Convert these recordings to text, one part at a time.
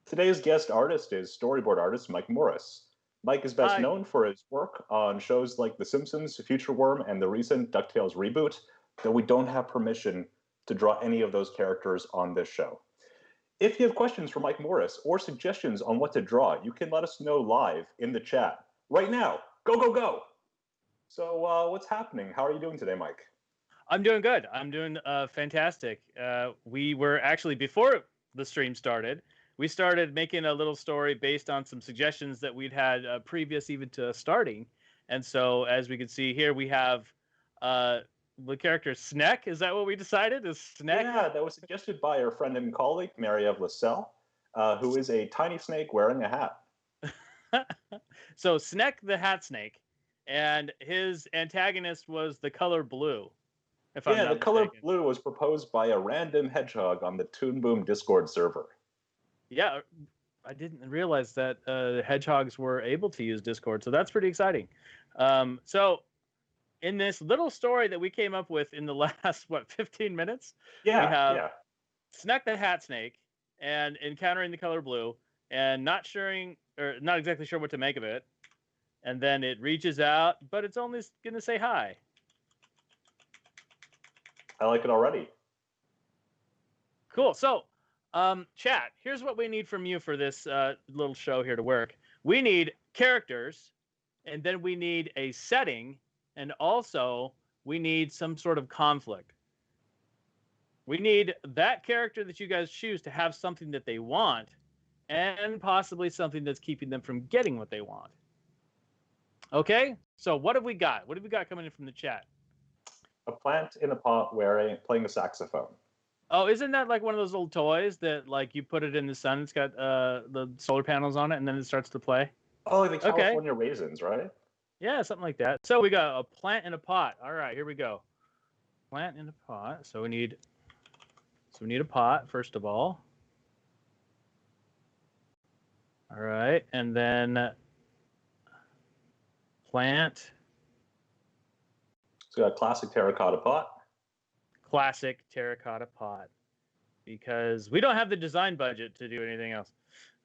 Today's guest artist is storyboard artist Mike Morris. Mike is best Hi. known for his work on shows like The Simpsons, Future Worm, and the recent DuckTales reboot, though we don't have permission to draw any of those characters on this show. If you have questions for Mike Morris or suggestions on what to draw, you can let us know live in the chat right now. Go, go, go! So, what's happening? How are you doing today, Mike? I'm doing good. I'm doing fantastic. We were actually, before the stream started, we started making a little story based on some suggestions that we'd had previous even to starting. And so, as we can see here, we have uh, the character Sneck. Is that what we decided? Is Sneck? Yeah, that was suggested by our friend and colleague, Mary-Eve Lassell, who is a tiny snake wearing a hat. So, Sneck the Hat Snake, and his antagonist was the color blue, if I'm Yeah, the not color mistaken. blue was proposed by a random hedgehog on the Toon Boom Discord server. Yeah, I didn't realize that hedgehogs were able to use Discord, so that's pretty exciting. So, in this little story that we came up with in the last 15 minutes, we Yeah, have yeah. Snuck the Hat Snake and encountering the color blue, and not exactly sure what to make of it. And then it reaches out, but it's only going to say hi. I like it already. Cool. So, chat, here's what we need from you for this little show here to work. We need characters, and then we need a setting, and also we need some sort of conflict. We need that character that you guys choose to have something that they want, and possibly something that's keeping them from getting what they want. Okay? So, what have we got? What have we got coming in from the chat? A plant in a pot playing a saxophone. Oh, isn't that like one of those little toys that like you put it in the sun? It's got the solar panels on it, and then it starts to play. Oh, the Okay, California raisins, right? yeah, something like that. So we got a plant in a pot. All right, here we go. Plant in a pot. So we need a pot first of all. All right, and then plant. It's got a classic terracotta pot. Classic terracotta pot, because we don't have the design budget to do anything else.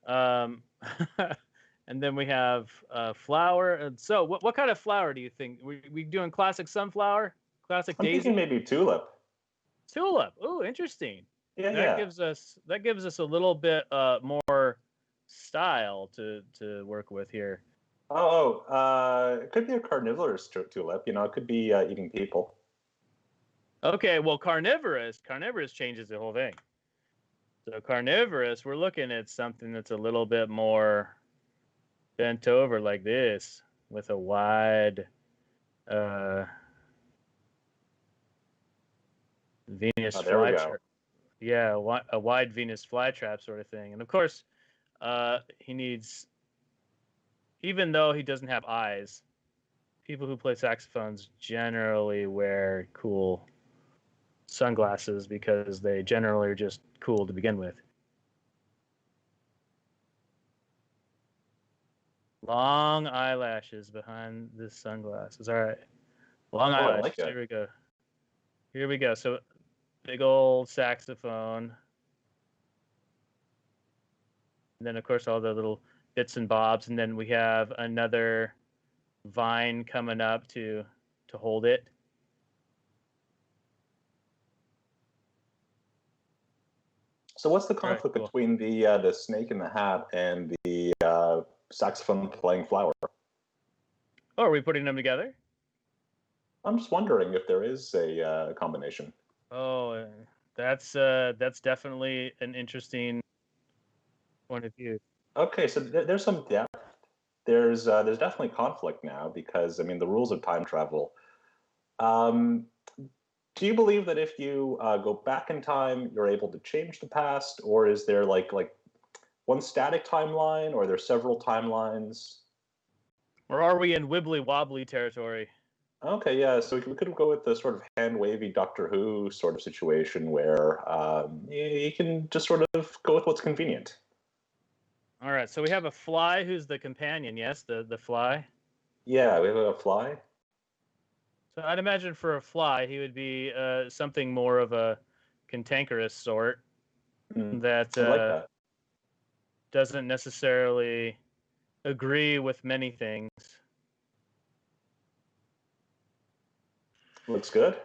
And then we have flower. And so, what kind of flower do you think? We doing classic sunflower, classic I'm thinking daisy, maybe tulip. tulip? Oh, interesting. Yeah, That yeah. gives us a little bit more style to work with here. It could be a carnivorous tulip. You know, it could be eating people. Okay, well, carnivorous changes the whole thing. So carnivorous, we're looking at something that's a little bit more bent over like this with a wide Venus There we go. flytrap. Yeah, a wide Venus flytrap sort of thing. And of course, he needs, even though he doesn't have eyes, people who play saxophones generally wear cool sunglasses because they generally are just cool to begin with. Long eyelashes behind the sunglasses. All right. Long Oh, I eyelashes. like it. Here we go. Here we go. So big old saxophone. And then, of course, all the little bits and bobs. And then we have another vine coming up to hold it. So, what's the conflict cool. between the snake in the hat and the saxophone playing flower? Oh, are we putting them together? I'm just wondering if there is a combination. Oh, that's definitely an interesting point of view. Okay, so there's some depth. There's definitely conflict now because I mean the rules of time travel. Um, do you believe that if you go back in time, you're able to change the past, or is there like one static timeline, or are there several timelines? Or are we in wibbly wobbly territory? Okay, yeah. So we could go with the sort of hand wavy Doctor Who sort of situation where you can just sort of go with what's convenient. All right. So we have a fly who's the companion. Yes, the fly. Yeah, we have a fly. So I'd imagine for a fly, he would be something more of a cantankerous sort. Mm, That I like that. doesn't necessarily agree with many things. Looks good.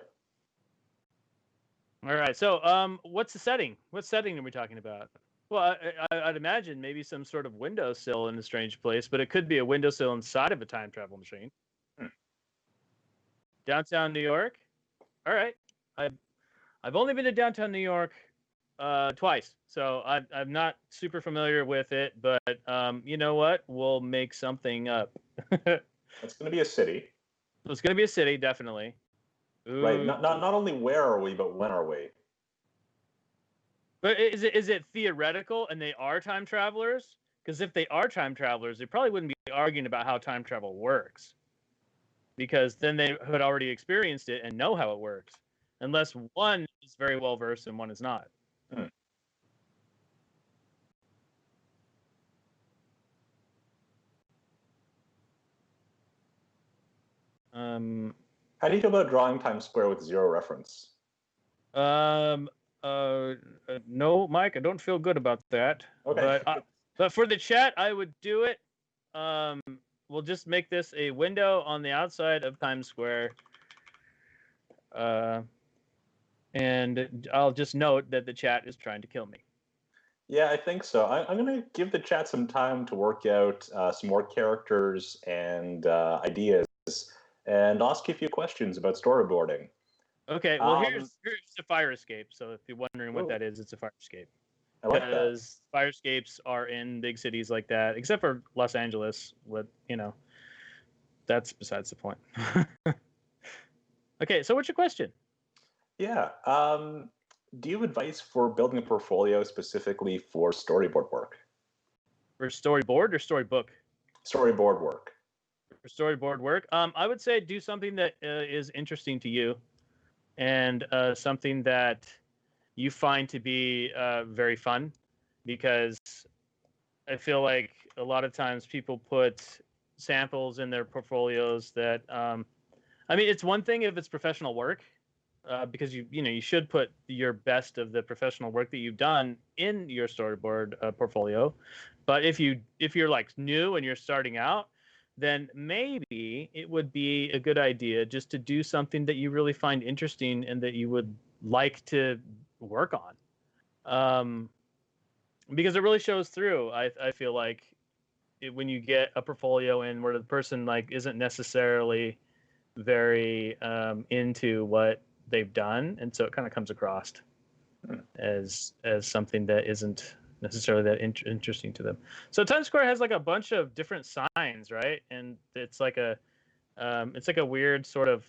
All right. So, what's the setting? What setting are we talking about? Well, I'd imagine maybe some sort of windowsill in a strange place, but it could be a windowsill inside of a time travel machine. Downtown New York. All right. I've only been to downtown New York twice, so I'm not super familiar with it. But you know what? We'll make something up. It's going to be a city. It's going to be a city, definitely. Ooh. Right. Not only where are we, but when are we? But is it theoretical and they are time travelers? Because if they are time travelers, they probably wouldn't be arguing about how time travel works. Because then they had already experienced it and know how it works. Unless one is very well versed and one is not. How do you feel about drawing Times Square with zero reference? No, Mike, I don't feel good about that. Okay. But for the chat, I would do it. We'll just make this a window on the outside of Times Square. And I'll just note that the chat is trying to kill me. Yeah, I think so. I'm going to give the chat some time to work out some more characters and ideas, and ask you a few questions about storyboarding. Okay, well, here's a fire escape. So if you're wondering what that is, it's a fire escape. I like that. Because fire escapes are in big cities like that, except for Los Angeles. That's besides the point. Okay, so what's your question? Yeah. Do you have advice for building a portfolio specifically for storyboard work? For storyboard or storybook? Storyboard work. For storyboard work, I would say do something that is interesting to you, and something that you find to be very fun, because I feel like a lot of times people put samples in their portfolios that, I mean, it's one thing if it's professional work, because you should put your best of the professional work that you've done in your storyboard portfolio. But if you're like new and you're starting out, then maybe it would be a good idea just to do something that you really find interesting and that you would like to work on. Because it really shows through. I feel like when you get a portfolio in where the person like isn't necessarily very into what they've done, and so it kind of comes across as something that isn't necessarily that interesting to them. So Times Square has like a bunch of different signs, right? And it's like a weird sort of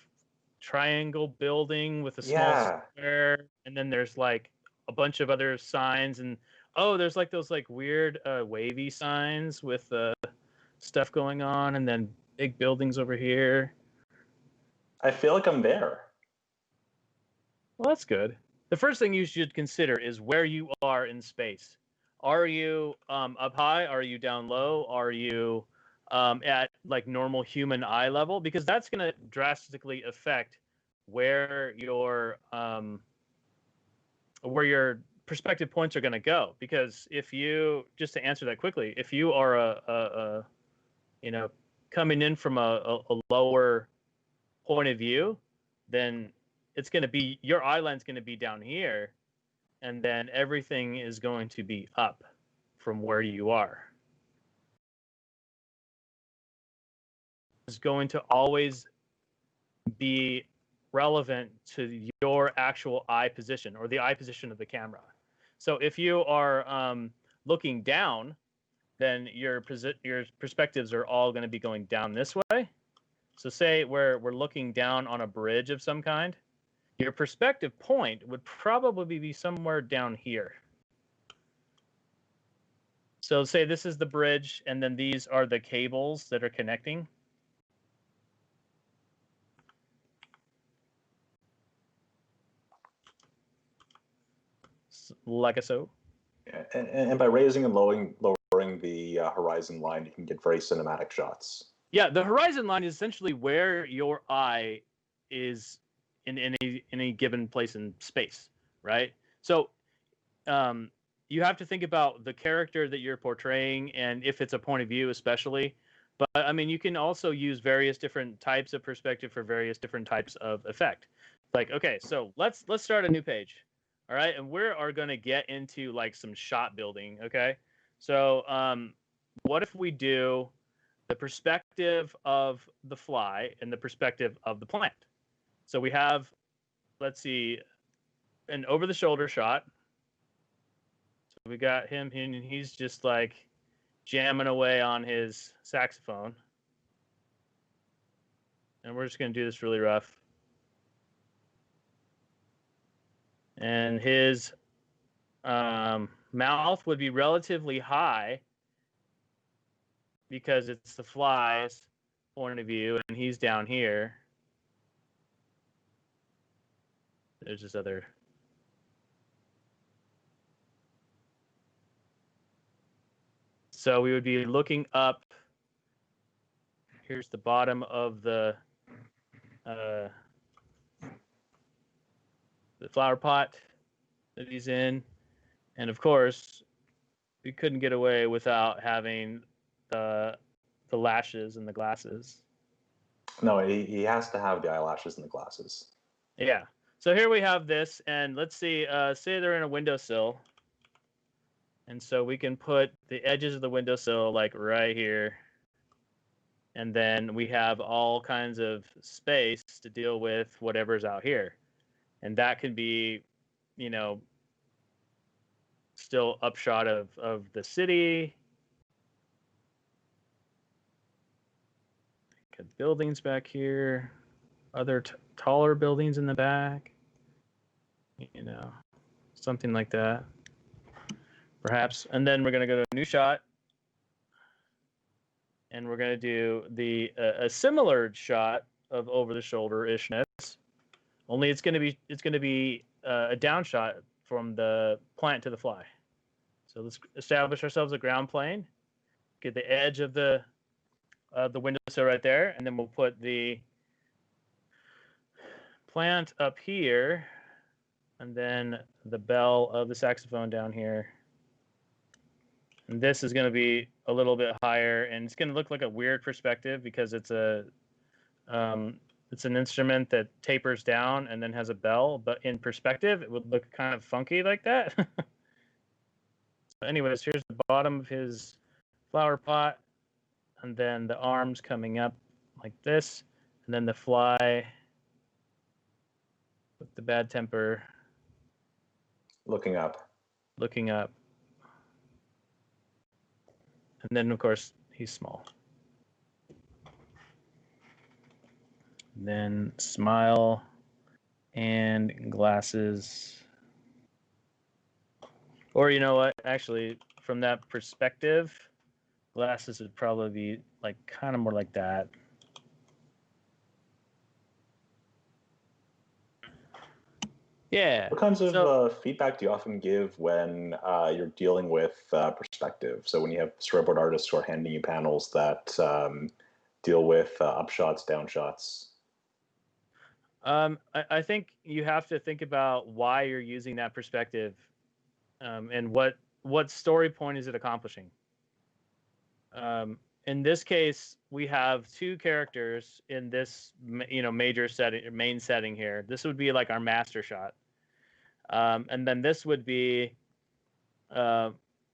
triangle building with a small square, and then there's like a bunch of other signs, and there's like those like weird wavy signs with stuff going on, and then big buildings over here. I feel like I'm there. Well, that's good. The first thing you should consider is where you are in space. Are you up high? Are you down low? Are you at like normal human eye level? Because that's going to drastically affect where your perspective points are going to go. Because if you, just to answer that quickly, if you are coming in from a lower point of view, then it's going to be, your eye line's going to be down here, and then everything is going to be up from where you are. It's going to always be relevant to your actual eye position, or the eye position of the camera. So if you are looking down, then your perspectives are all going to be going down this way. So say we're looking down on a bridge of some kind, your perspective point would probably be somewhere down here. So say this is the bridge, and then these are the cables that are connecting. Like so. And by raising and lowering the horizon line, you can get very cinematic shots. Yeah, the horizon line is essentially where your eye is in any given place in space, right? So you have to think about the character that you're portraying, and if it's a point of view, especially. But I mean, you can also use various different types of perspective for various different types of effect. Like, okay, so let's start a new page. All right, and we are going to get into like some shot building. Okay, so what if we do the perspective of the fly and the perspective of the plant? So we have, let's see, an over the shoulder shot. So we got him, and he's just like jamming away on his saxophone. And we're just going to do this really rough. And his mouth would be relatively high because it's the fly's point of view, and he's down here. There's this other. So we would be looking up. Here's the bottom of the flower pot that he's in. And of course, we couldn't get away without having the lashes and the glasses. No, he has to have the eyelashes and the glasses. Yeah. So here we have this, and let's see, say they're in a windowsill. And so we can put the edges of the windowsill like right here. And then we have all kinds of space to deal with whatever's out here. And that could be, you know, still upshot of the city. Got buildings back here, other taller buildings in the back, you know, something like that, perhaps. And then we're going to go to a new shot, and we're going to do a similar shot of over the shoulder ishness. Only it's going to be a down shot from the plant to the fly. So let's establish ourselves a ground plane. Get the edge of the windowsill right there, and then we'll put the plant up here, and then the bell of the saxophone down here. And this is going to be a little bit higher, and it's going to look like a weird perspective because it's an instrument that tapers down and then has a bell, but in perspective, it would look kind of funky like that. So anyways, here's the bottom of his flower pot, and then the arms coming up like this, and then the fly with the bad temper looking up. And then, of course, he's small. And then smile and glasses. Or you know what? Actually, from that perspective, glasses would probably be like kind of more like that. Yeah. What kinds of feedback do you often give when you're dealing with perspective? So when you have storyboard artists who are handing you panels that deal with upshots, downshots? I think you have to think about why you're using that perspective, and what story point is it accomplishing. In this case, we have two characters in this, major setting, main setting here. This would be like our master shot. And then this would be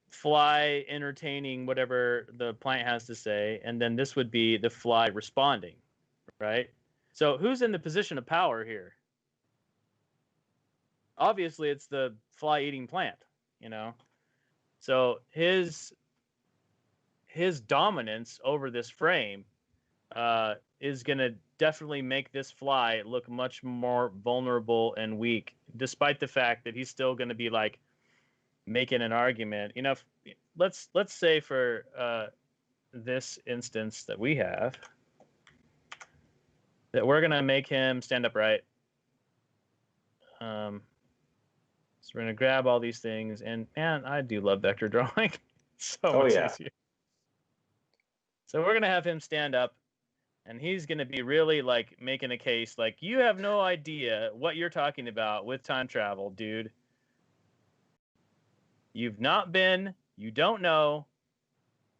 fly entertaining whatever the plant has to say. And then this would be the fly responding, right? So who's in the position of power here? Obviously, it's the fly eating plant, So his dominance over this frame is going to definitely make this fly look much more vulnerable and weak, despite the fact that he's still going to be like making an argument. Let's say for this instance that we have, that we're going to make him stand upright. So we're going to grab all these things, and man, I do love vector drawing. So much easier. So we're going to have him stand up, and he's going to be really like making a case like, you have no idea what you're talking about with time travel, dude. You've not been, you don't know.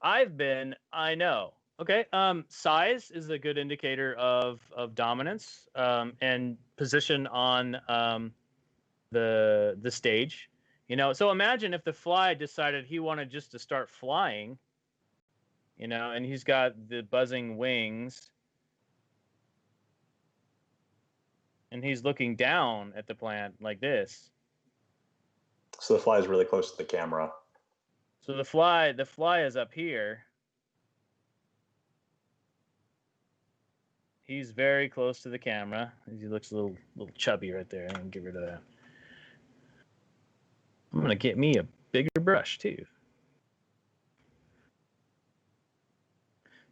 I've been, I know. Okay. Size is a good indicator of dominance and position on the stage. So imagine if the fly decided he wanted just to start flying, and he's got the buzzing wings, and he's looking down at the plant like this. So the fly is really close to the camera. So the fly is up here. He's very close to the camera. He looks a little chubby right there. I'm gonna get rid of that. I'm gonna get me a bigger brush too.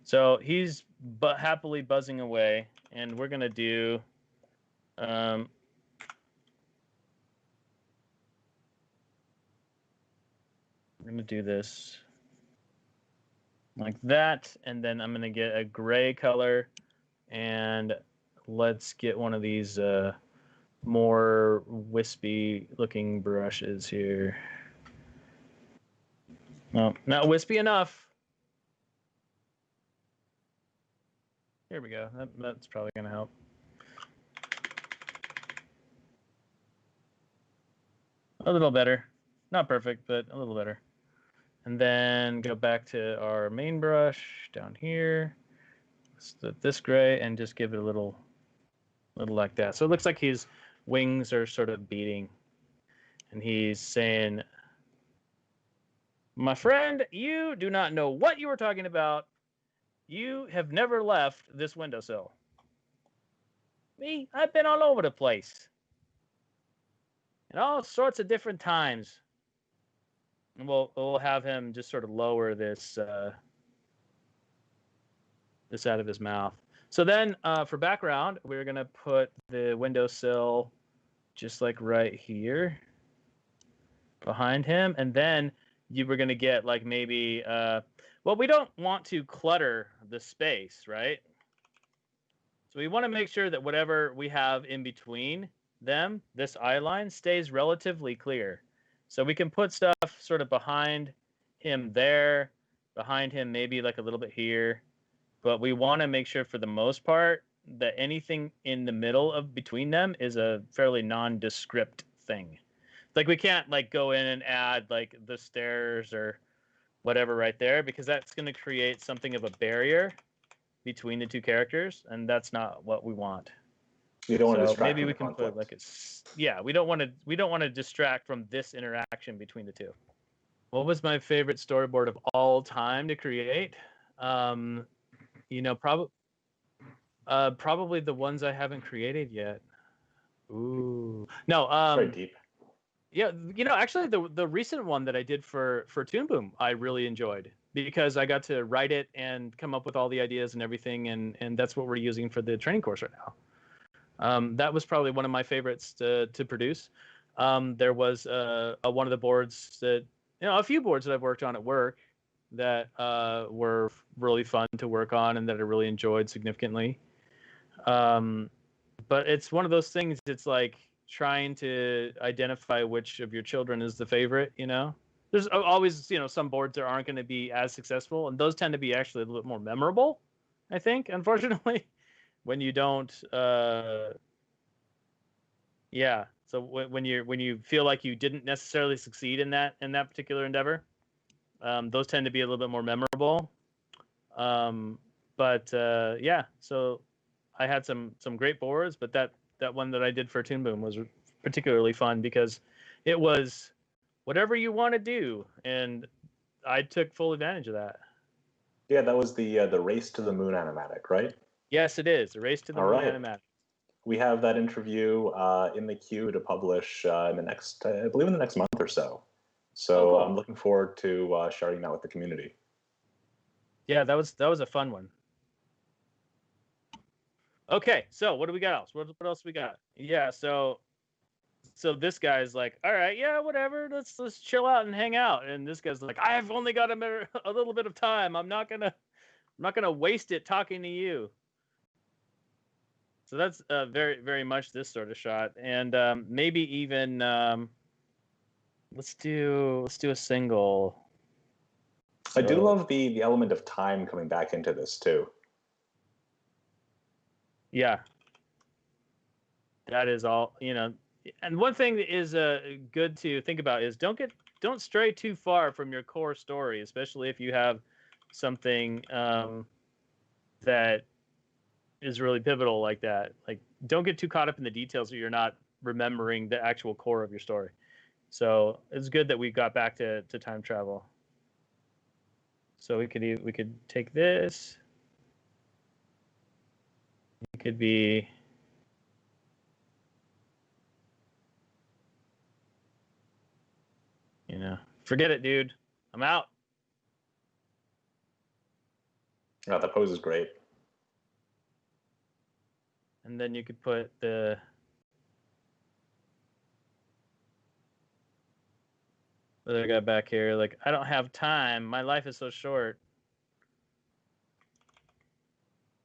So he's happily buzzing away, and we're gonna do. We're gonna do this like that, and then I'm gonna get a gray color, and let's get one of these more wispy looking brushes here. No, not wispy enough. Here we go. That's probably gonna help. A little better. Not perfect, but a little better. And then go back to our main brush down here. Split this gray and just give it a little like that. So it looks like his wings are sort of beating. And he's saying, my friend, you do not know what you are talking about. You have never left this windowsill. Me, I've been all over the place. At all sorts of different times. And we'll have him just sort of lower this this out of his mouth. So then for background, we're going to put the windowsill just like right here behind him. And then you were going to get like maybe, well, we don't want to clutter the space, right? So we want to make sure that whatever we have in between them, this eye line stays relatively clear. So we can put stuff sort of behind him there, behind him maybe like a little bit here. But we want to make sure for the most part that anything in the middle of between them is a fairly nondescript thing. Like we can't like go in and add like the stairs or whatever right there, because that's going to create something of a barrier between the two characters, and that's not what we want. You don't want to So distract maybe from we the can conflict. put like we don't want to distract from this interaction between the two. What was my favorite storyboard of all time to create? Probably the ones I haven't created yet. Ooh, no. It's very deep. Yeah, actually, the recent one that I did for Toon Boom, I really enjoyed because I got to write it and come up with all the ideas and everything, and that's what we're using for the training course right now. That was probably one of my favorites to produce. There was one of the boards that a few boards that I've worked on at work that were really fun to work on and that I really enjoyed significantly. But it's one of those things. It's like trying to identify which of your children is the favorite. There's always some boards that aren't going to be as successful, and those tend to be actually a little bit more memorable, I think, unfortunately, when you don't yeah, so when you feel like you didn't necessarily succeed in that particular endeavor, those tend to be a little bit more memorable. But yeah, so I had some great boards, but that one that I did for Toon Boom was particularly fun because it was whatever you want to do, and I took full advantage of that. Yeah, that was the Race to the Moon animatic, right? Yes, it is. The Race to the Moon animatic. We have that interview in the queue to publish in the next, I believe, in the next month or so. So cool. I'm looking forward to sharing that with the community. Yeah, that was a fun one. Okay, so what do we got else? What else we got? Yeah, so this guy's like, all right, yeah, whatever. Let's chill out and hang out. And this guy's like, I've only got a little bit of time. I'm not gonna waste it talking to you. So that's very very much this sort of shot, and maybe even let's do a single. I do love the element of time coming back into this too. Yeah, that is all, you know. And one thing that is good to think about is don't stray too far from your core story, especially if you have something that is really pivotal like that. Like, don't get too caught up in the details, or you're not remembering the actual core of your story. So it's good that we got back to time travel. So we could take this. It could be, you know, forget it, dude. I'm out. Oh, that pose is great. And then you could put the other guy back here. Like, I don't have time. My life is so short.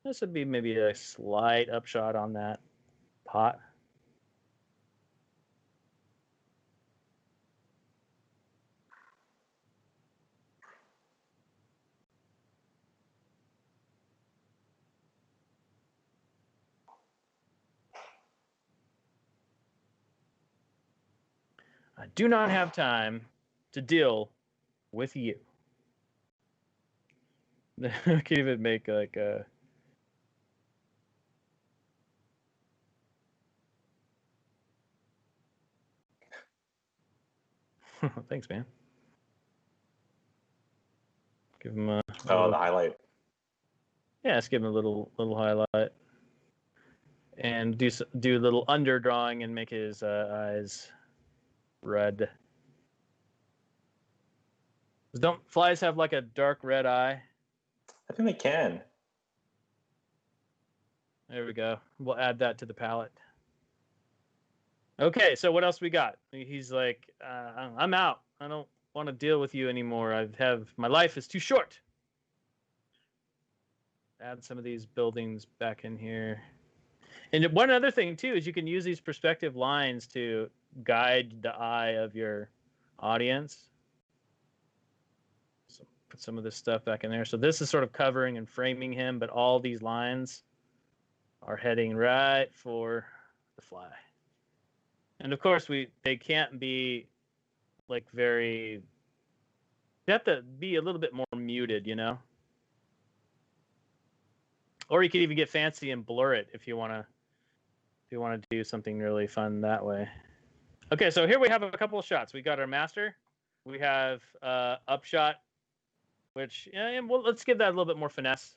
This would be maybe a slight upshot on that pot. I do not have time to deal with you. I can't even make like a. Thanks, man. Give him a. Oh, the highlight. Yeah, let's give him a little highlight, and do a little underdrawing and make his eyes red. Don't flies have like a dark red eye? I think they can. There we go. We'll add that to the palette. Okay, so what else we got? He's like, I'm out. I don't want to deal with you anymore. My life is too short. Add some of these buildings back in here. And one other thing too is you can use these perspective lines to guide the eye of your audience. So put some of this stuff back in there. So this is sort of covering and framing him, but all these lines are heading right for the fly. And of course, they can't be like very. They have to be a little bit more muted, you know. Or you could even get fancy and blur it if you want to. If you want to do something really fun that way. Okay, so here we have a couple of shots. We got our master. We have upshot, which well, let's give that a little bit more finesse.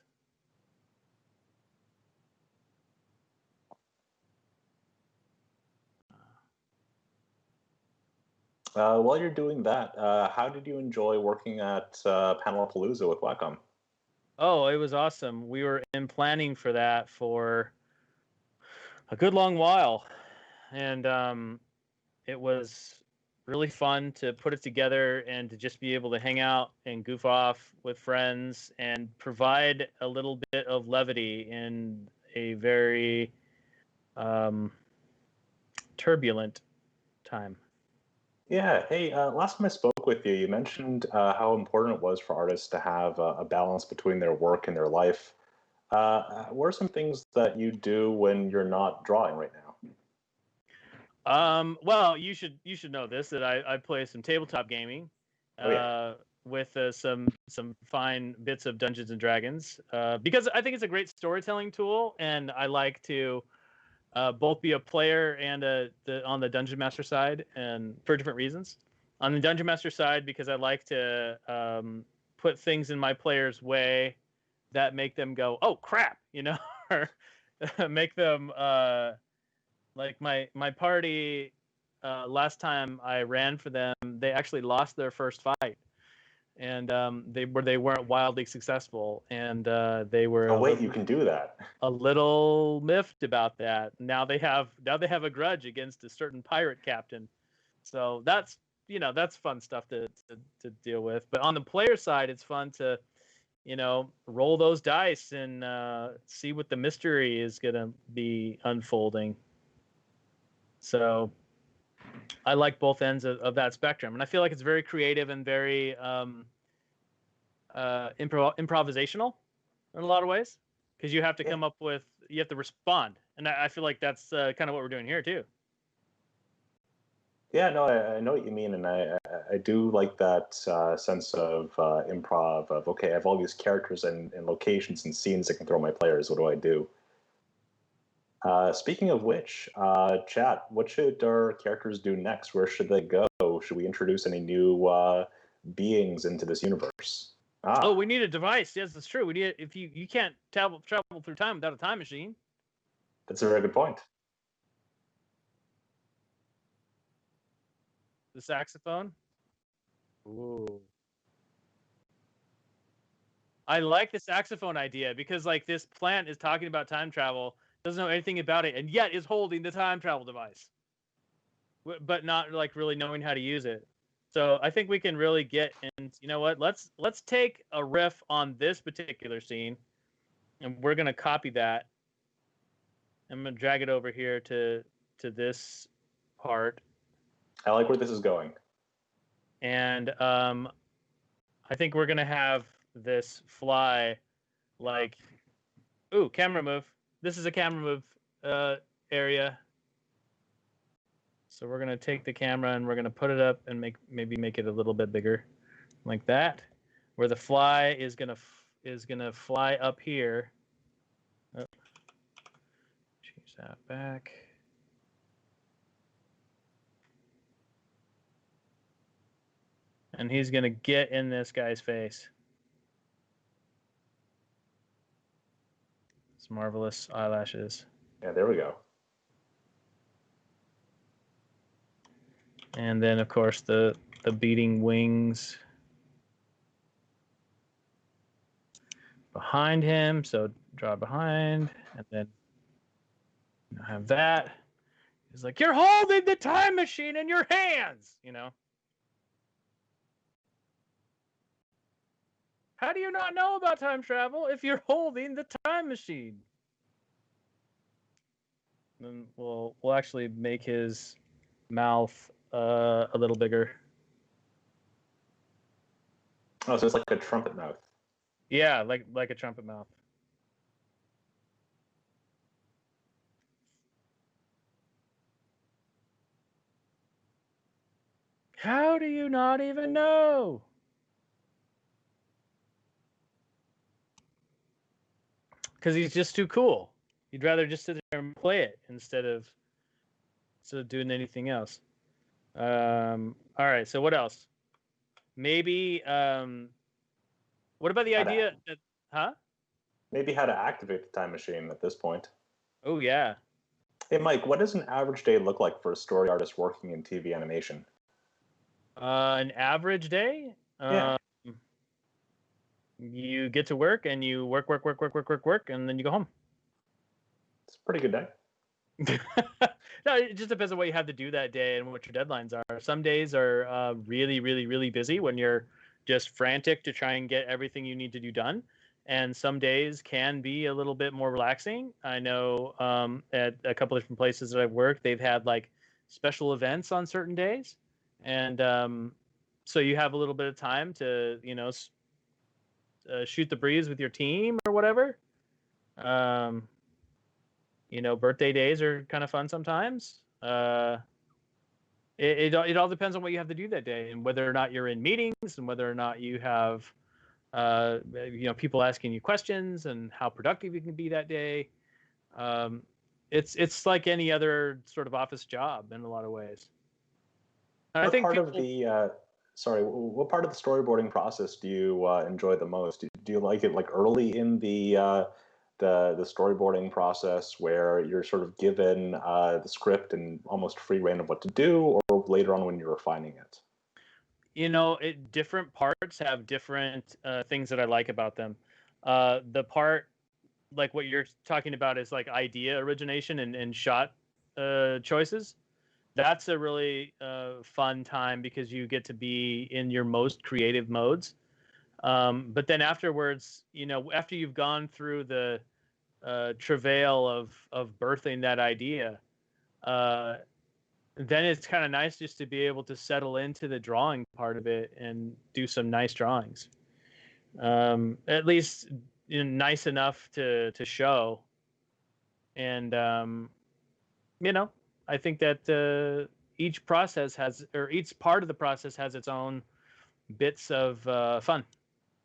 While you're doing that, how did you enjoy working at Panelapalooza with Wacom? Oh, it was awesome. We were in planning for that for a good long while, and it was really fun to put it together and to just be able to hang out and goof off with friends and provide a little bit of levity in a very turbulent time. Yeah. Hey, last time I spoke with you, you mentioned how important it was for artists to have a balance between their work and their life. What are some things that you do when you're not drawing right now? Well, you should know this, that I play some tabletop gaming. Oh, yeah. With some fine bits of Dungeons and Dragons, because I think it's a great storytelling tool, and I like to both be a player and on the Dungeon Master side, and for different reasons. On the Dungeon Master side, because I like to put things in my players' way that make them go, "Oh crap," you know, or make them like my party. Last time I ran for them, they actually lost their first fight, and they weren't wildly successful, and they were Oh, wait, you can do that. a little miffed about that. Now they have a grudge against a certain pirate captain. So that's that's fun stuff to deal with. But on the player side, it's fun to roll those dice and see what the mystery is going to be unfolding. So I like both ends of that spectrum, and I feel like it's very creative and very improvisational in a lot of ways, because you have to come up with, you have to respond, and I feel like that's kind of what we're doing here too. Yeah, no, I know what you mean, and I do like that sense of improv. Of okay, I have all these characters and locations and scenes I can throw my players. What do I do? Speaking of which, chat, what should our characters do next? Where should they go? Should we introduce any new beings into this universe? Oh, we need a device. Yes, that's true. We need, if you can't travel through time without a time machine. That's a very good point. The saxophone. Ooh. I like the saxophone idea because like this plant is talking about time travel, doesn't know anything about it, and yet is holding the time travel device, but not like really knowing how to use it. So I think we can really get, and you know what? Let's take a riff on this particular scene, and we're gonna copy that. I'm gonna drag it over here to this part. I like where this is going. And I think we're gonna have this fly like, ooh, camera move. This is a camera move area. So we're gonna take the camera and we're gonna put it up and maybe make it a little bit bigger, like that, where the fly is gonna fly up here. Oh. Change that back. And he's gonna get in this guy's face. It's marvelous eyelashes. Yeah, there we go. And then, of course, the beating wings behind him. So draw behind, and then have that. He's like, "You're holding the time machine in your hands," you know. How do you not know about time travel if you're holding the time machine? Then we'll actually make his mouth a little bigger. Oh, so it's like a trumpet mouth. Yeah, like a trumpet mouth. How do you not even know? Because he's just too cool. He'd rather just sit there and play it instead of doing anything else. All right. So what else? Maybe. What about the idea that? Huh? Maybe how to activate the time machine at this point. Oh yeah. Hey Mike, what does an average day look like for a story artist working in TV animation? An average day. Yeah. You get to work and you work, and then you go home. It's a pretty good day. No, it just depends on what you have to do that day and what your deadlines are. Some days are really, really, really busy when you're just frantic to try and get everything you need to do done. And some days can be a little bit more relaxing. I know at a couple of different places that I've worked, they've had like special events on certain days. And so you have a little bit of time to, you know, shoot the breeze with your team or whatever. You know, birthday days are kind of fun sometimes. It all depends on what you have to do that day and whether or not you're in meetings and whether or not you have, you know, people asking you questions and how productive you can be that day. It's like any other sort of office job in a lot of ways. And I think part of the sorry, what part of the storyboarding process do you enjoy the most? Do you like it like early in the storyboarding process where you're sort of given the script and almost free reign of what to do, or later on when you're refining it? You know, different parts have different things that I like about them. The part like what you're talking about is like idea origination and shot choices. That's a really fun time because you get to be in your most creative modes. But then afterwards, you know, after you've gone through the travail of birthing that idea, then it's kind of nice just to be able to settle into the drawing part of it and do some nice drawings. At least nice enough to show. And I think that each process has, or each part of the process has its own bits of fun.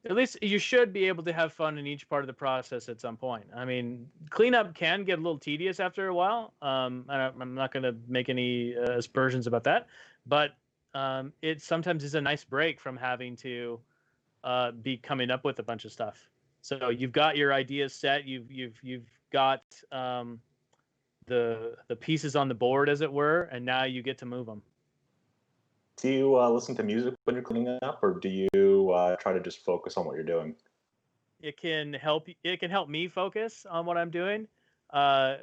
At least you should be able to have fun in each part of the process at some point. I mean, cleanup can get a little tedious after a while. I'm not going to make any aspersions about that, but it sometimes is a nice break from having to be coming up with a bunch of stuff. So you've got your ideas set. You've got the pieces on the board, as it were, and now you get to move them. Do you listen to music when you're cleaning up, or do you try to just focus on what you're doing? It can help me focus on what I'm doing. I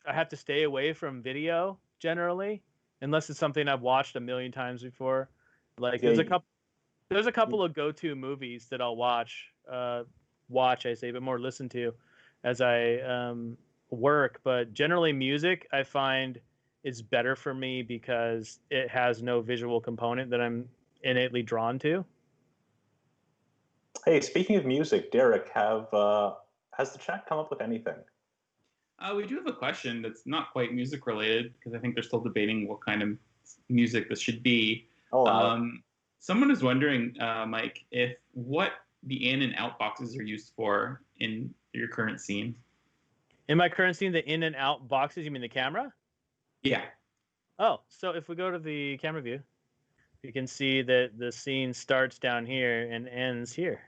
have to stay away from video generally, unless it's something I've watched a million times before. Like there's a couple of go-to movies that I'll watch I say, but more listen to as I work. But generally music I find is better for me because it has no visual component that I'm innately drawn to. Hey, speaking of music, Derek, has the chat come up with anything? We do have a question that's not quite music related because I think they're still debating what kind of music this should be. Someone is wondering, Mike, if what the in and out boxes are used for in your current scene. In my current scene, the in and out boxes, you mean the camera? Yeah. Oh, so if we go to the camera view, you can see that the scene starts down here and ends here.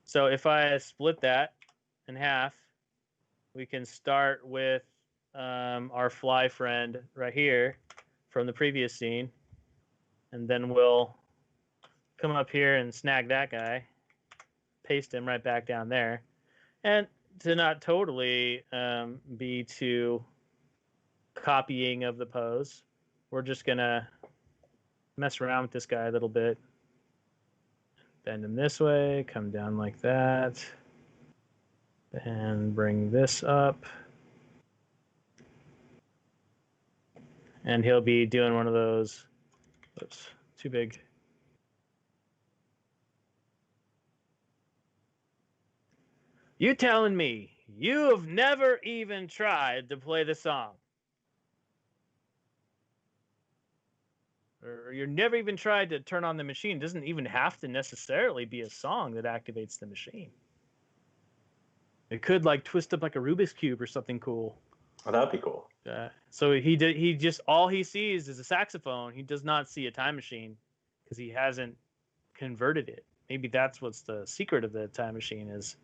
So if I split that in half, we can start with our fly friend right here from the previous scene. And then we'll come up here and snag that guy, paste him right back down there. And to not totally be too copying of the pose, we're just going to mess around with this guy a little bit. Bend him this way, come down like that, and bring this up. And he'll be doing one of those, oops, too big. You telling me you have never even tried to play the song? Or you've never even tried to turn on the machine? It doesn't even have to necessarily be a song that activates the machine. It could like twist up like a Rubik's Cube or something cool. Oh, that'd be cool. So he just, all he sees is a saxophone. He does not see a time machine because he hasn't converted it. Maybe that's what's the secret of the time machine, is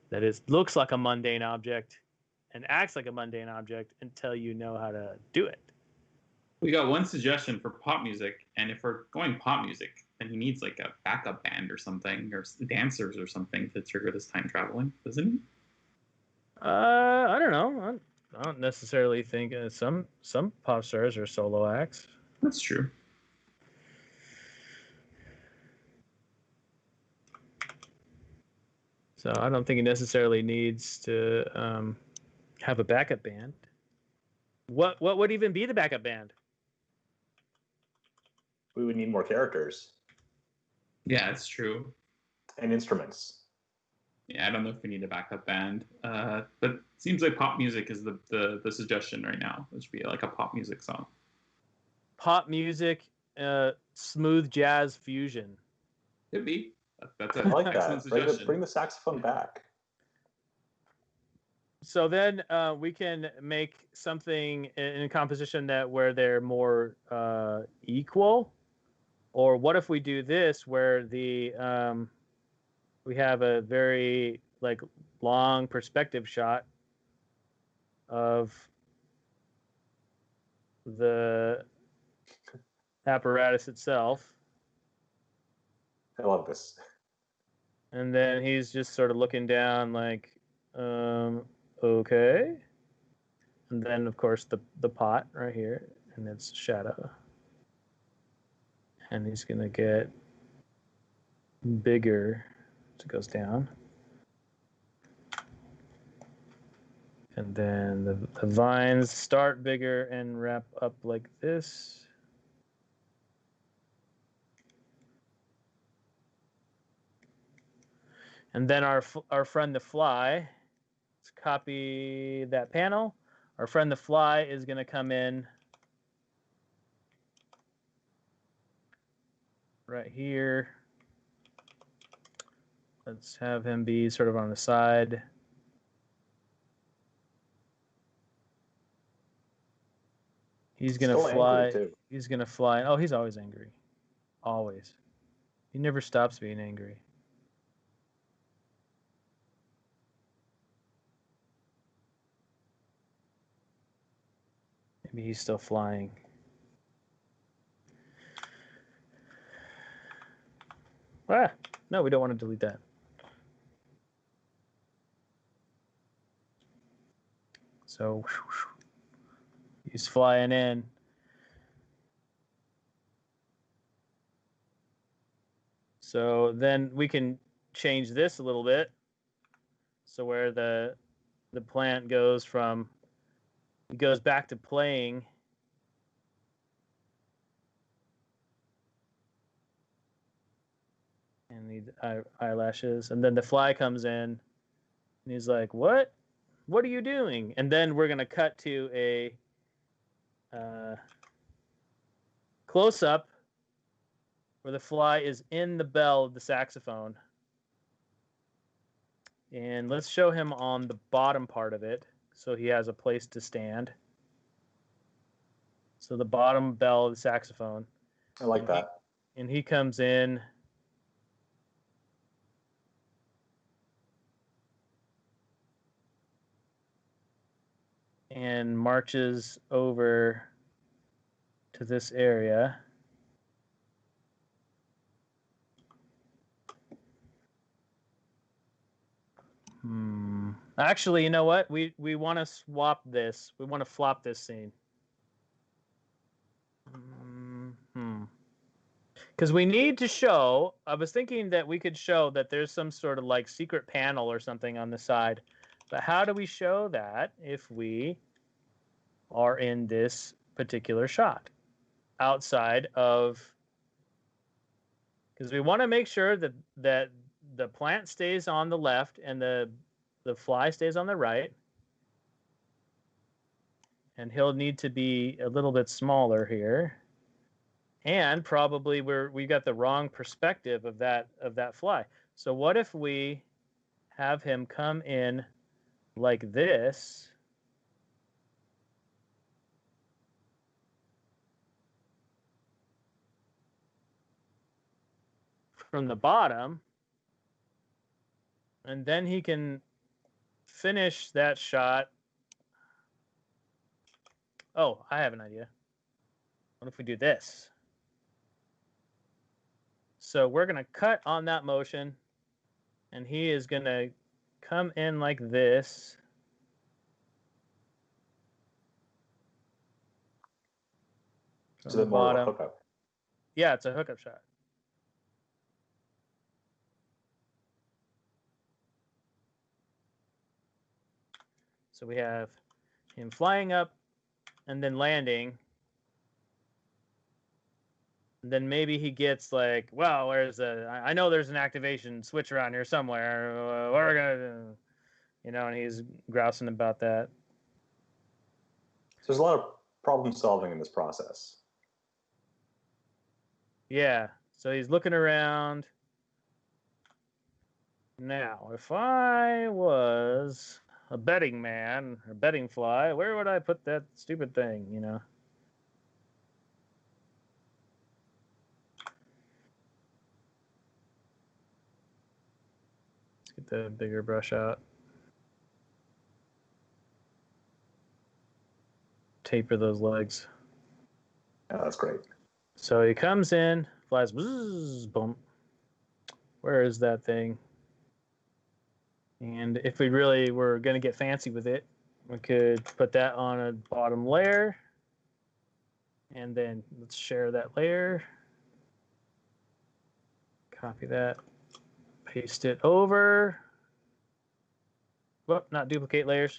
that it looks like a mundane object and acts like a mundane object until you know how to do it. We got one suggestion for pop music, and if we're going pop music, then he needs like a backup band or something, or dancers or something to trigger this time traveling, doesn't he? I don't know. I don't necessarily think some pop stars are solo acts. That's true. So I don't think it necessarily needs to have a backup band. What would even be the backup band? We would need more characters. Yeah, it's true. And instruments. Yeah, I don't know if we need a backup band, but it seems like pop music is the suggestion right now. It should be like a pop music song. Pop music, smooth jazz fusion. Could be. That's I like excellent that. suggestion. Bring the saxophone back. So then we can make something in a composition that where they're more equal. Or what if we do this where the we have a very like long perspective shot of the apparatus itself. I love this. And then he's just sort of looking down like, okay. And then, of course, the pot right here, and it's shadow. And he's going to get bigger as it goes down. And then the vines start bigger and wrap up like this. And then our friend the fly, let's copy that panel. Our friend the fly is going to come in right here. Let's have him be sort of on the side. He's going to fly. He's going to fly. Oh, he's always angry. Always. He never stops being angry. Maybe he's still flying. Ah, no, we don't want to delete that. So he's flying in. So then we can change this a little bit. So where the plant goes from, he goes back to playing. And the eyelashes. And then the fly comes in. And he's like, what? What are you doing? And then we're going to cut to a close-up where the fly is in the bell of the saxophone. And let's show him on the bottom part of it so he has a place to stand. So the bottom bell of the saxophone. I like that. And he comes in. And marches over to this area. Actually, you know what? We want to swap this. We want to flop this scene. Because we need to show, I was thinking that we could show that there's some sort of like secret panel or something on the side. But how do we show that if we are in this particular shot outside of, because we want to make sure that the plant stays on the left and the fly stays on the right. And he'll need to be a little bit smaller here. And probably we got the wrong perspective of that fly. So what if we have him come in like this? From the bottom. And then he can finish that shot. Oh, I have an idea. What if we do this? So we're going to cut on that motion, and he is going to come in like this. Is it more of a hookup? Yeah, it's a hookup shot. So we have him flying up and then landing. And then maybe he gets like, well, I know there's an activation switch around here somewhere. What are we going to do? You know, and he's grousing about that. So there's a lot of problem solving in this process. Yeah. So he's looking around. Now, if I was a betting man or betting fly, where would I put that stupid thing, you know? Let's get the bigger brush out. Taper those legs. Yeah, that's great. So he comes in, flies, bzzz, boom. Where is that thing? And if we really were going to get fancy with it, we could put that on a bottom layer. And then let's share that layer. Copy that. Paste it over. Whoop, not duplicate layers.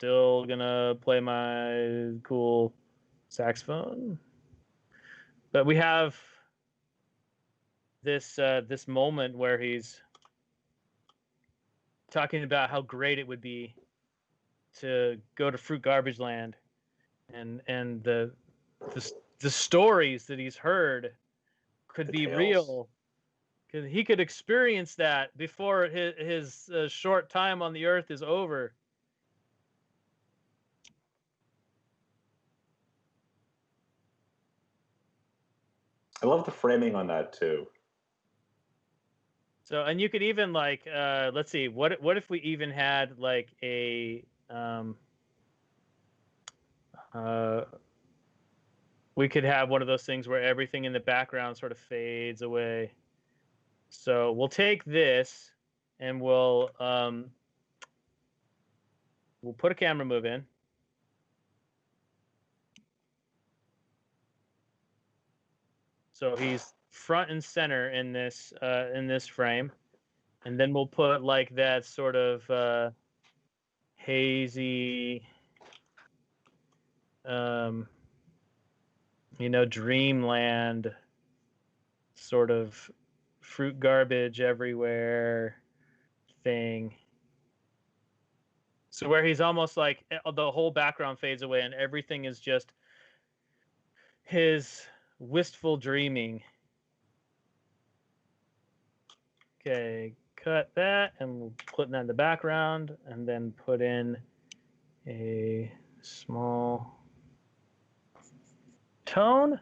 still gonna play my cool saxophone. But we have this this moment where he's talking about how great it would be to go to Fruit Garbage Land, and the stories that he's heard could be real. He could experience that before his short time on the earth is over. I love the framing on that too. So, and you could even like, let's see, what if we even had like a, we could have one of those things where everything in the background sort of fades away. So we'll take this and we'll put a camera move in. So he's front and center in this frame, and then we'll put like that sort of hazy, you know, dreamland sort of fruit garbage everywhere thing. So where he's almost like the whole background fades away and everything is just his wistful dreaming. Okay, cut that, and we'll put that in the background, and then put in a small tone.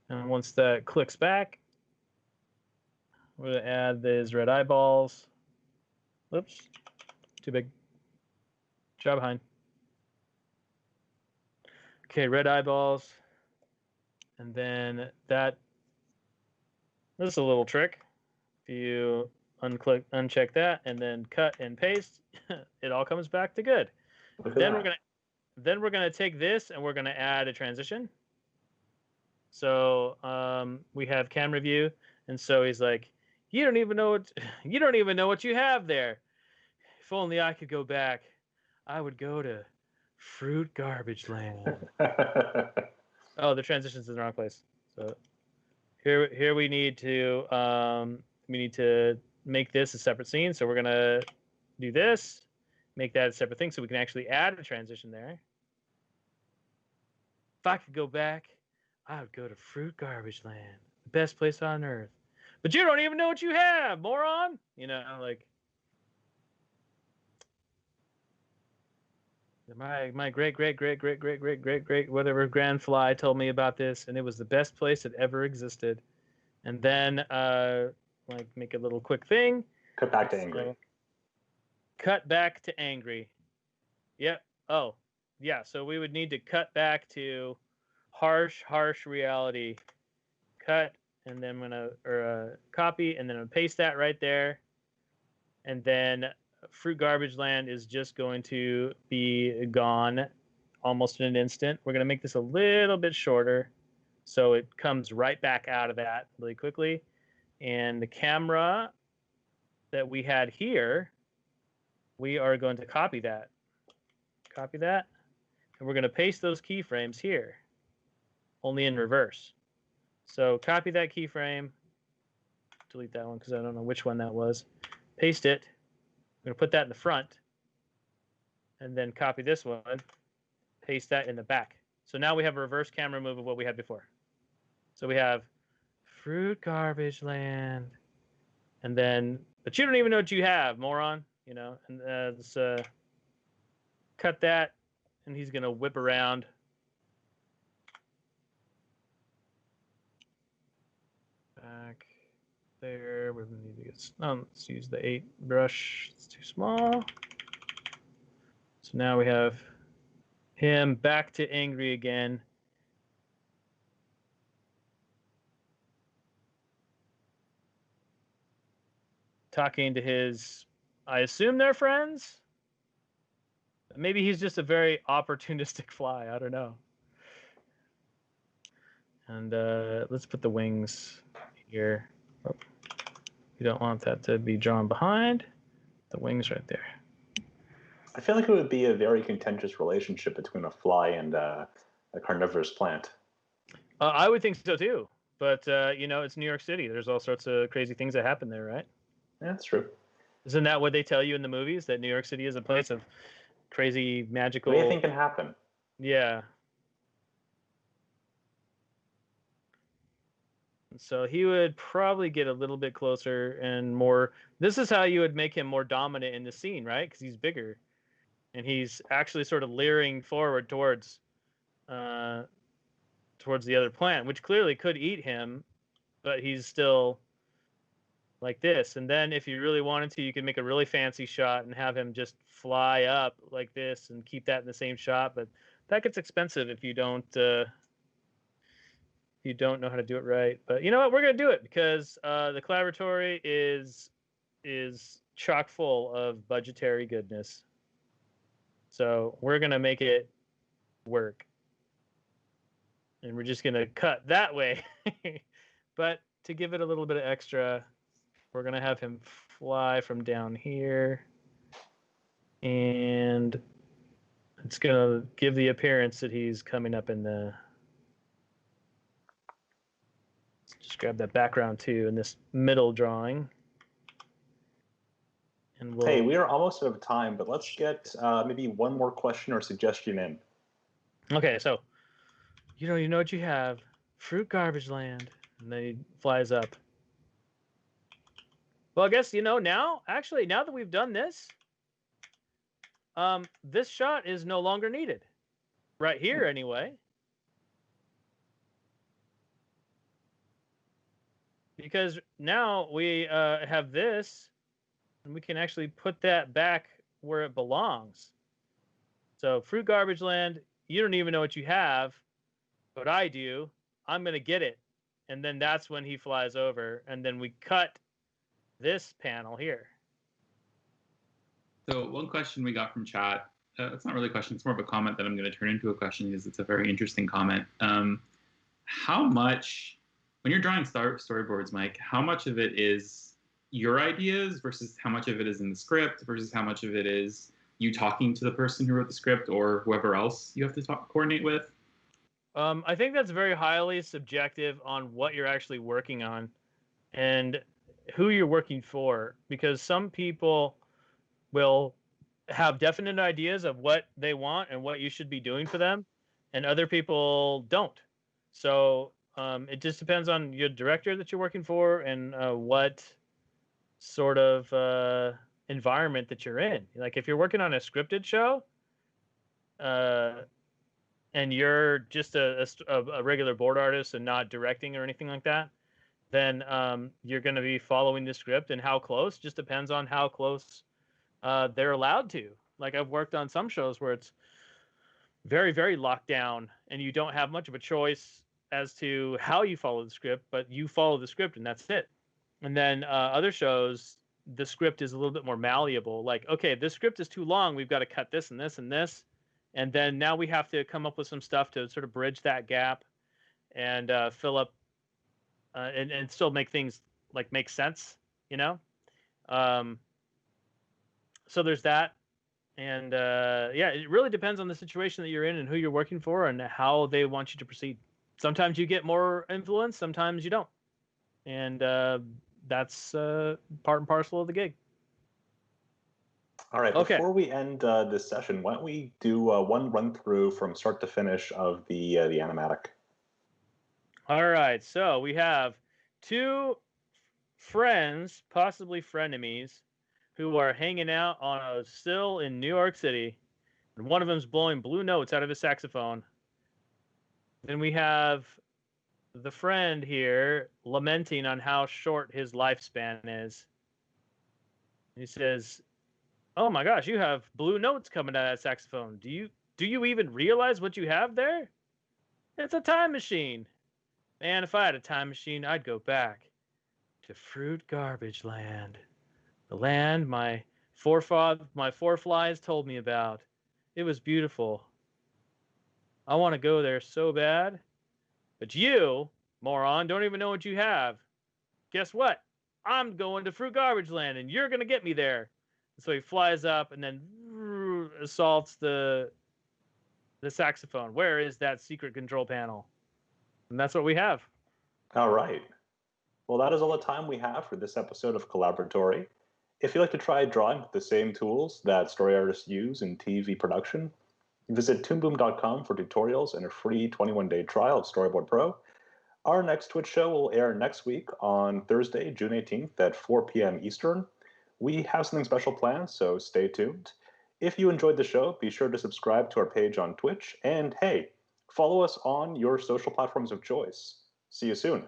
And once that clicks back, we're going to add these red eyeballs. Oops, too big. Job behind. Okay, red eyeballs. And then this is a little trick. If you uncheck that, and then cut and paste, it all comes back to good. Then we're gonna take this and we're gonna add a transition. So we have camera view, and so he's like, you don't even know what you have there. If only I could go back, I would go to Fruit Garbage Land. Oh, the transition's in the wrong place. So here we need to make this a separate scene. So we're gonna do this, make that a separate thing, so we can actually add a transition there. If I could go back, I would go to Fruit Garbage Land, the best place on earth. But you don't even know what you have, moron. You know, like my great whatever grandfly told me about this, and it was the best place that ever existed. And then like make a little quick thing. Cut back to angry. So, cut back to angry. Yep. Oh, yeah. So we would need to cut back to harsh reality. Cut, and then I'm gonna copy, and then I'm gonna paste that right there. And then Fruit Garbage Land is just going to be gone almost in an instant. We're going to make this a little bit shorter so it comes right back out of that really quickly. And the camera that we had here, we are going to copy that. Copy that. And we're going to paste those keyframes here, only in reverse. So copy that keyframe. Delete that one because I don't know which one that was. Paste it. I'm going to put that in the front, and then copy this one, paste that in the back. So now we have a reverse camera move of what we had before. So we have Fruit Garbage Land, and then, but you don't even know what you have, moron. You know, and let's cut that, and he's going to whip around. Back there, we need to get. Let's use the 8 brush. It's too small. So now we have him back to angry again. Talking to his, I assume they're friends. Maybe he's just a very opportunistic fly. I don't know. And let's put the wings here. Oh. We don't want that to be drawn behind. The wings right there. I feel like it would be a very contentious relationship between a fly and a carnivorous plant. I would think so too. But, it's New York City. There's all sorts of crazy things that happen there, right? Yeah, that's true. Isn't that what they tell you in the movies? That New York City is a place of crazy, magical... What do you think can happen? Yeah. So he would probably get a little bit closer and more... This is how you would make him more dominant in the scene, right? Because he's bigger. And he's actually sort of leering forward towards the other plant, which clearly could eat him, but he's still like this. And then if you really wanted to, you could make a really fancy shot and have him just fly up like this and keep that in the same shot. But that gets expensive if you don't know how to do it right. But you know what? We're going to do it because the Collaboratory is chock full of budgetary goodness. So we're going to make it work. And we're just going to cut that way. But to give it a little bit of extra, we're going to have him fly from down here. And it's going to give the appearance that he's coming up in the... Just grab that background too in this middle drawing. And Hey, we are almost out of time, but let's get maybe one more question or suggestion in. Okay, so you know what you have. Fruit Garbage Land. And then he flies up. Well, I guess, now that we've done this, this shot is no longer needed. Right here, anyway. Because now we have this, and we can actually put that back where it belongs. So, Fruit Garbage Land, you don't even know what you have, but I do. I'm going to get it. And then that's when he flies over, and then we cut this panel here. So one question we got from chat, it's not really a question, it's more of a comment that I'm going to turn into a question because it's a very interesting comment. How much, when you're drawing storyboards, Mike, how much of it is your ideas versus how much of it is in the script versus how much of it is you talking to the person who wrote the script or whoever else you have to coordinate with? I think that's very highly subjective on what you're actually working on and who you're working for, because some people will have definite ideas of what they want and what you should be doing for them, and other people don't. So it just depends on your director that you're working for and what sort of environment that you're in. Like if you're working on a scripted show, and you're just a regular board artist and not directing or anything like that, then you're going to be following the script, and how close just depends on how close they're allowed to. Like I've worked on some shows where it's very, very locked down and you don't have much of a choice as to how you follow the script, but you follow the script and that's it. And then other shows, the script is a little bit more malleable. Like, okay, this script is too long. We've got to cut this and this and this. And then now we have to come up with some stuff to sort of bridge that gap and fill up and still make things like make sense, So there's that. And it really depends on the situation that you're in and who you're working for and how they want you to proceed. Sometimes you get more influence, sometimes you don't. And that's part and parcel of the gig. All right, before we end this session, why don't we do one run through from start to finish of the animatic? All right, so we have two friends, possibly frenemies, who are hanging out on a sill in New York City, and one of them's blowing blue notes out of his saxophone. Then we have the friend here lamenting on how short his lifespan is. He says, "Oh my gosh, you have blue notes coming out of that saxophone. Do you even realize what you have there? It's a time machine. Man, if I had a time machine, I'd go back to Fruit Garbage Land. The land my foreflies told me about. It was beautiful. I want to go there so bad. But you, moron, don't even know what you have. Guess what? I'm going to Fruit Garbage Land, and you're going to get me there. So he flies up and then assaults the saxophone. Where is that secret control panel? And that's what we have. All right. Well, that is all the time we have for this episode of Collaboratory. If you'd like to try drawing with the same tools that story artists use in TV production, visit toonboom.com for tutorials and a free 21-day trial of Storyboard Pro. Our next Twitch show will air next week on Thursday, June 18th at 4 p.m. Eastern. We have something special planned, so stay tuned. If you enjoyed the show, be sure to subscribe to our page on Twitch, and hey, follow us on your social platforms of choice. See you soon.